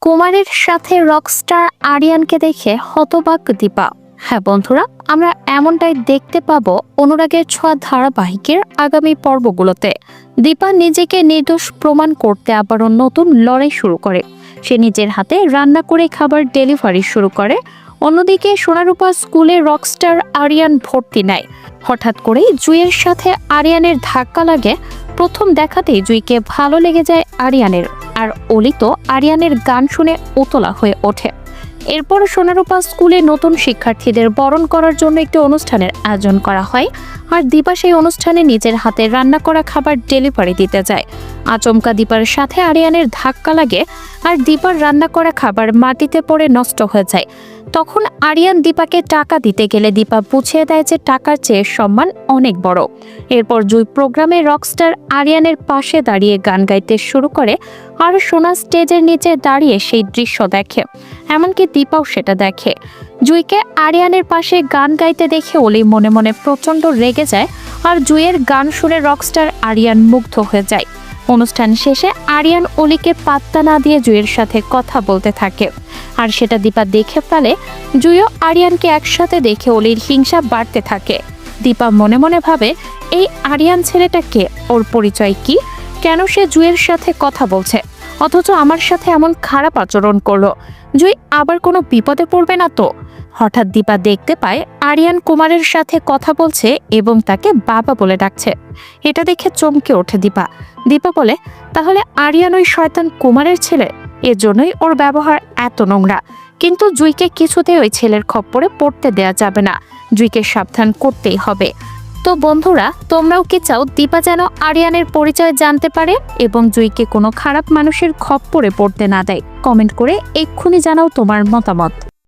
কুমারের সাথে রকস্টার আরিয়ানকে দেখে হতবাক দীপা। হ্যাঁ বন্ধুরা, আমরা এমনটাই দেখতে পাবো অনুরাগের ছোঁয়া ধারাবাহিকের আগামী পর্বগুলোতে। দীপা নিজেকে নির্দোষ প্রমাণ করতে আবারও নতুন লড়াই শুরু করে। সে নিজের হাতে রান্না করে খাবার ডেলিভারি শুরু করে। অন্যদিকে সোনারূপা স্কুলে রকস্টার আরিয়ান ভর্তি নেয়। হঠাৎ করেই জুইয়ের সাথে আরিয়ানের ধাক্কা লাগে। প্রথম দেখাতেই জুইকে ভালো লেগে যায় আরিয়ানের, আর অলি তো আরিয়ানের গান শুনে উতলা হয়ে ওঠে। এরপর সোনারূপা স্কুলে নতুন শিক্ষার্থীদের বরণ করার জন্য একটি অনুষ্ঠানের আয়োজন করা হয়, আর দীপা সেই অনুষ্ঠানে নিজের হাতে রান্না করা খাবার ডেলিভারি দিতে যায়। আচমকা দীপার সাথে আরিয়ানের ধাক্কা লাগে, আর দীপার রান্না করা খাবার মাটিতে পড়ে নষ্ট হয়ে যায়। তখন আরিয়ান দীপাকে টাকা দিতে গেলে দীপা বুঝিয়ে দেয় যে টাকার চেয়ে সম্মান অনেক বড়। এরপর জুই প্রোগ্রামে রকস্টার আরিয়ানের পাশে দাঁড়িয়ে গান গাইতে শুরু করে, আর সোনা স্টেজের নিচে দাঁড়িয়ে সেই দৃশ্য দেখে। এমনকি দীপাও সেটা দেখে। জুইকে আরিয়ানের পাশে গান গাইতে দেখে অলি মনে মনে প্রচন্ড রেগে যায়, আর জুইয়ের গান শুনে রকস্টার আরিয়ান মুগ্ধ হয়ে যায়। অনুষ্ঠান শেষে আরিয়ান অলিকে পাত্তা না দিয়ে জুইয়ের সাথে কথা বলতে থাকে, আর সেটা দীপা দেখে ফেলে। জুইও আরিয়ানকে একসাথে দেখে অলির হিংসা বাড়তে থাকে। দীপা মনে মনে ভাবে, এই আরিয়ান ছেলেটা কে, ওর পরিচয় কি, কেন সে জুইয়ের সাথে কথা বলছে, অথচ আমার সাথে এমন খারাপ আচরণ করলো। জুই আবার কোনো বিপদে পড়বে না তো? হঠাৎ দীপা দেখতে পায় আরিয়ান কুমারের সাথে কথা বলছে এবং তাকে বাবা বলে ডাকছে। এটা দেখে চমকে ওঠে দীপা। দীপা বলে, তাহলে আরিয়ান ওই শয়তান কুমারের ছেলে, এজন্যই ওর ব্যবহার এত নোংরা। কিন্তু জুইকে কিছুতেই ওই ছেলের খপ্পরে পড়তে দেয়া যাবে না, জুইকে সাবধান করতেই হবে। তো বন্ধুরা, তোমরাও কি চাও দীপা যেন আরিয়ানের পরিচয় জানতে পারে এবং জুইকে কোনো খারাপ মানুষের খপ্পরে পড়তে না দেয়? কমেন্ট করে এক্ষুনি জানাও তোমার মতামত।